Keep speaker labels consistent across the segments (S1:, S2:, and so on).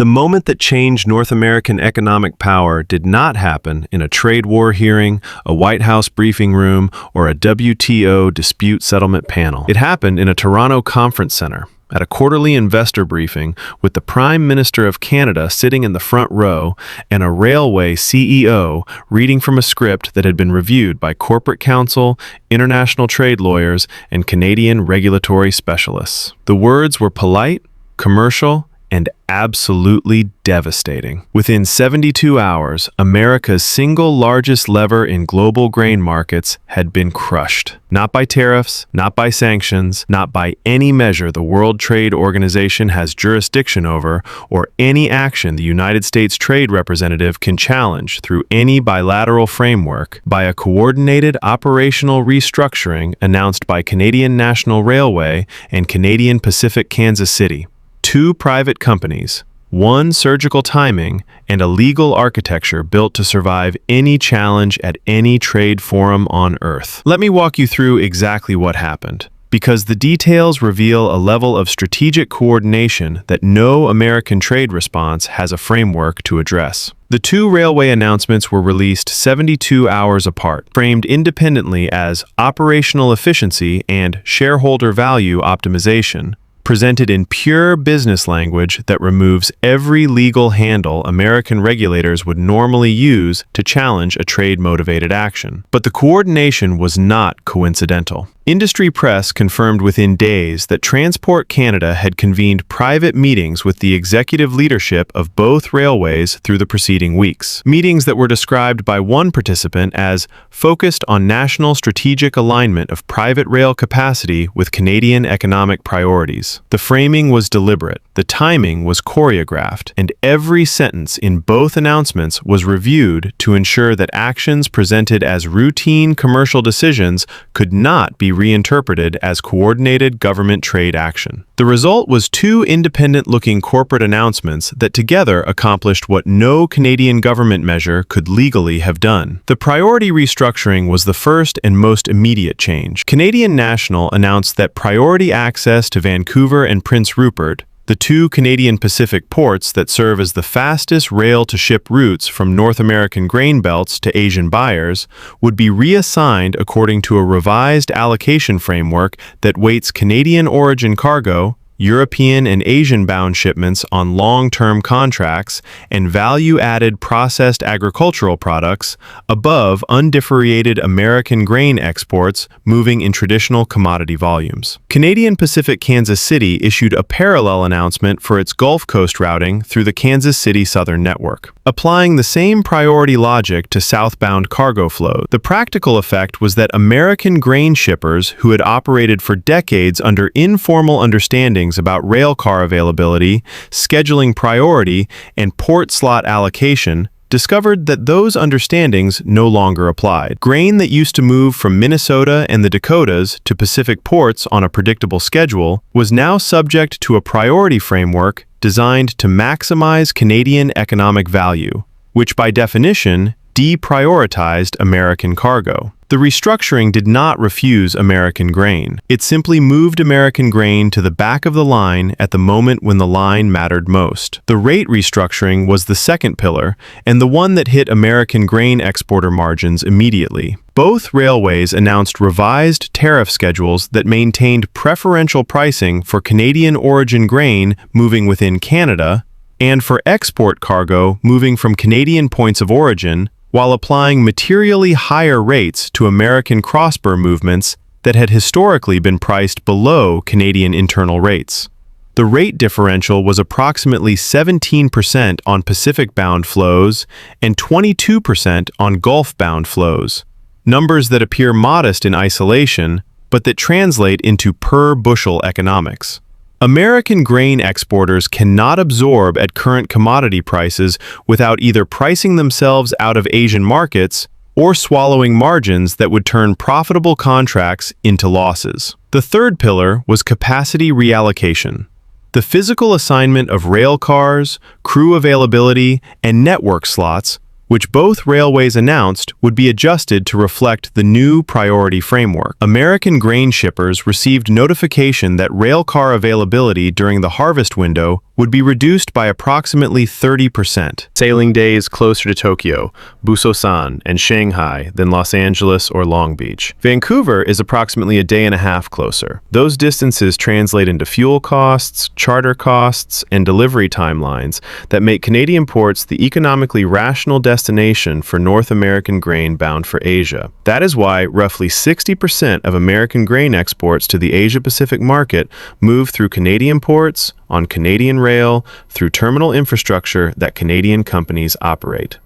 S1: The moment that changed North American economic power did not happen in a trade war hearing, a White House briefing room, or a WTO dispute settlement panel. It happened in a Toronto conference center, at a quarterly investor briefing with the Prime Minister of Canada sitting in the front row and a railway CEO reading from a script that had been reviewed by corporate counsel, international trade lawyers, and Canadian regulatory specialists. The words were polite, commercial, and absolutely devastating. Within 72 hours, America's single largest lever in global grain markets had been crushed. Not by tariffs, not by sanctions, not by any measure the World Trade Organization has jurisdiction over, or any action the United States Trade Representative can challenge through any bilateral framework, by a coordinated operational restructuring announced by Canadian National Railway and Canadian Pacific Kansas City. Two private companies, one surgical timing, and a legal architecture built to survive any challenge at any trade forum on Earth. Let me walk you through exactly what happened, because the details reveal a level of strategic coordination that no American trade response has a framework to address. The two railway announcements were released 72 hours apart, framed independently as operational efficiency and shareholder value optimization, presented in pure business language that removes every legal handle American regulators would normally use to challenge a trade-motivated action. But the coordination was not coincidental. Industry press confirmed within days that Transport Canada had convened private meetings with the executive leadership of both railways through the preceding weeks. Meetings that were described by one participant as focused on national strategic alignment of private rail capacity with Canadian economic priorities. The framing was deliberate, the timing was choreographed, and every sentence in both announcements was reviewed to ensure that actions presented as routine commercial decisions could not be reinterpreted as coordinated government trade action. The result was two independent-looking corporate announcements that together accomplished what no Canadian government measure could legally have done. The priority restructuring was the first and most immediate change. Canadian National announced that priority access to Vancouver and Prince Rupert, the two Canadian Pacific ports that serve as the fastest rail-to-ship routes from North American grain belts to Asian buyers, would be reassigned according to a revised allocation framework that weights Canadian origin cargo, European and Asian-bound shipments on long-term contracts, and value-added processed agricultural products above undifferentiated American grain exports moving in traditional commodity volumes. Canadian Pacific Kansas City issued a parallel announcement for its Gulf Coast routing through the Kansas City Southern Network, applying the same priority logic to southbound cargo flows. The practical effect was that American grain shippers who had operated for decades under informal understandings about rail car availability, scheduling priority, and port slot allocation discovered that those understandings no longer applied. Grain that used to move from Minnesota and the Dakotas to Pacific ports on a predictable schedule was now subject to a priority framework designed to maximize Canadian economic value, which by definition deprioritized American cargo. The restructuring did not refuse American grain. It simply moved American grain to the back of the line at the moment when the line mattered most. The rate restructuring was the second pillar, and the one that hit American grain exporter margins immediately. Both railways announced revised tariff schedules that maintained preferential pricing for Canadian origin grain moving within Canada and for export cargo moving from Canadian points of origin, while applying materially higher rates to American cross-border movements that had historically been priced below Canadian internal rates. The rate differential was approximately 17% on Pacific-bound flows and 22% on Gulf-bound flows, numbers that appear modest in isolation, but that translate into per-bushel economics. American grain exporters cannot absorb at current commodity prices without either pricing themselves out of Asian markets or swallowing margins that would turn profitable contracts into losses. The third pillar was capacity reallocation. The physical assignment of rail cars, crew availability, and network slots, which both railways announced would be adjusted to reflect the new priority framework. American grain shippers received notification that rail car availability during the harvest window would be reduced by approximately 30%. Sailing days closer to Tokyo, Busan, and Shanghai than Los Angeles or Long Beach. Vancouver is approximately a day and a half closer. Those distances translate into fuel costs, charter costs, and delivery timelines that make Canadian ports the economically rational destination for North American grain bound for Asia. That is why roughly 60% of American grain exports to the Asia-Pacific market move through Canadian ports, on Canadian rail, through terminal infrastructure that Canadian companies operate.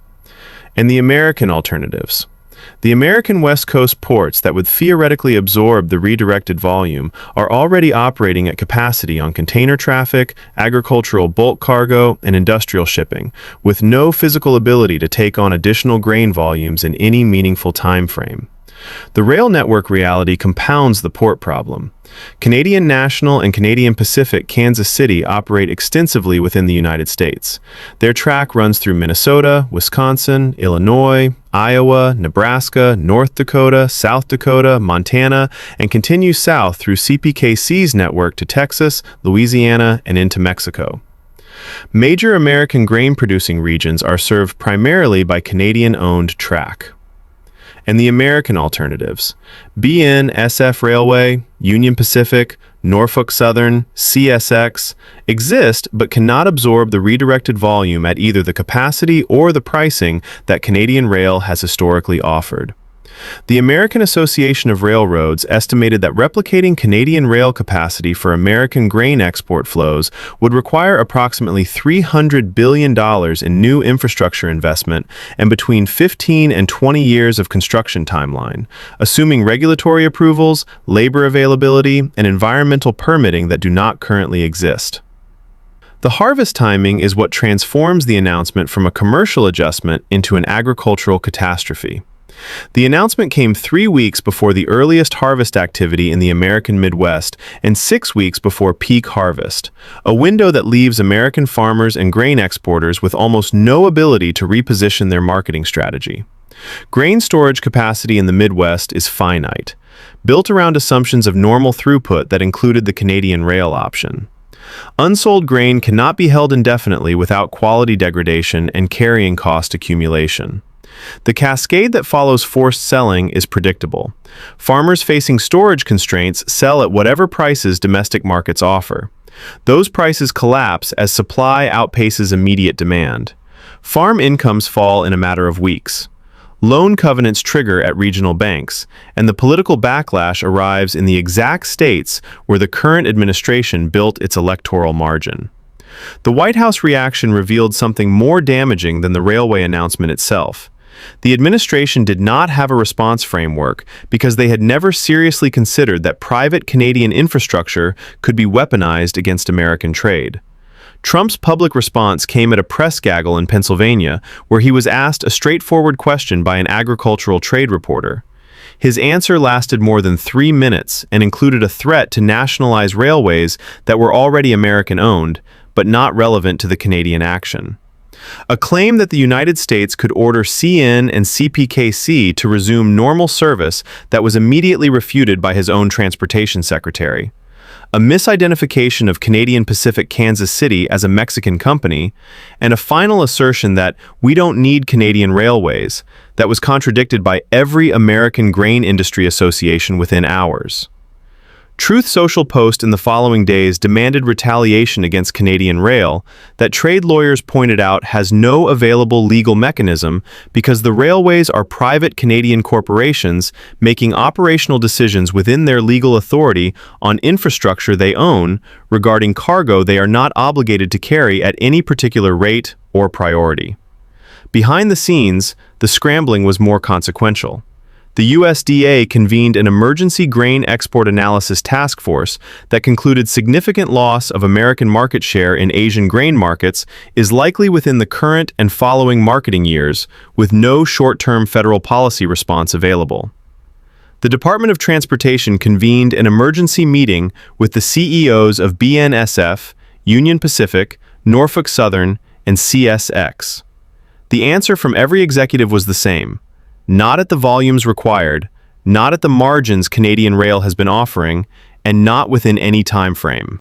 S1: And the American alternatives. The American West Coast ports that would theoretically absorb the redirected volume are already operating at capacity on container traffic, agricultural bulk cargo, and industrial shipping, with no physical ability to take on additional grain volumes in any meaningful time frame. The rail network reality compounds the port problem. Canadian National and Canadian Pacific Kansas City operate extensively within the United States. Their track runs through Minnesota, Wisconsin, Illinois, Iowa, Nebraska, North Dakota, South Dakota, Montana, and continues south through CPKC's network to Texas, Louisiana, and into Mexico. Major American grain-producing regions are served primarily by Canadian-owned track. And the American alternatives. BNSF Railway, Union Pacific, Norfolk Southern, CSX exist but cannot absorb the redirected volume at either the capacity or the pricing that Canadian Rail has historically offered. The American Association of Railroads estimated that replicating Canadian rail capacity for American grain export flows would require approximately $300 billion in new infrastructure investment and between 15 and 20 years of construction timeline, assuming regulatory approvals, labor availability, and environmental permitting that do not currently exist. The harvest timing is what transforms the announcement from a commercial adjustment into an agricultural catastrophe. The announcement came 3 weeks before the earliest harvest activity in the American Midwest and 6 weeks before peak harvest, a window that leaves American farmers and grain exporters with almost no ability to reposition their marketing strategy. Grain storage capacity in the Midwest is finite, built around assumptions of normal throughput that included the Canadian rail option. Unsold grain cannot be held indefinitely without quality degradation and carrying cost accumulation. The cascade that follows forced selling is predictable. Farmers facing storage constraints sell at whatever prices domestic markets offer. Those prices collapse as supply outpaces immediate demand. Farm incomes fall in a matter of weeks. Loan covenants trigger at regional banks, and the political backlash arrives in the exact states where the current administration built its electoral margin. The White House reaction revealed something more damaging than the railway announcement itself. The administration did not have a response framework because they had never seriously considered that private Canadian infrastructure could be weaponized against American trade. Trump's public response came at a press gaggle in Pennsylvania, where he was asked a straightforward question by an agricultural trade reporter. His answer lasted more than 3 minutes and included a threat to nationalize railways that were already American-owned, but not relevant to the Canadian action. A claim that the United States could order CN and CPKC to resume normal service that was immediately refuted by his own transportation secretary. A misidentification of Canadian Pacific Kansas City as a Mexican company, and a final assertion that we don't need Canadian railways that was contradicted by every American grain industry association within hours. Truth Social Post in the following days demanded retaliation against Canadian Rail that trade lawyers pointed out has no available legal mechanism because the railways are private Canadian corporations making operational decisions within their legal authority on infrastructure they own regarding cargo they are not obligated to carry at any particular rate or priority. Behind the scenes, the scrambling was more consequential. The USDA convened an emergency grain export analysis task force that concluded significant loss of American market share in Asian grain markets is likely within the current and following marketing years, with no short-term federal policy response available. The Department of Transportation convened an emergency meeting with the CEOs of BNSF, Union Pacific, Norfolk Southern, and CSX. The answer from every executive was the same. Not at the volumes required, not at the margins Canadian Rail has been offering, and not within any time frame.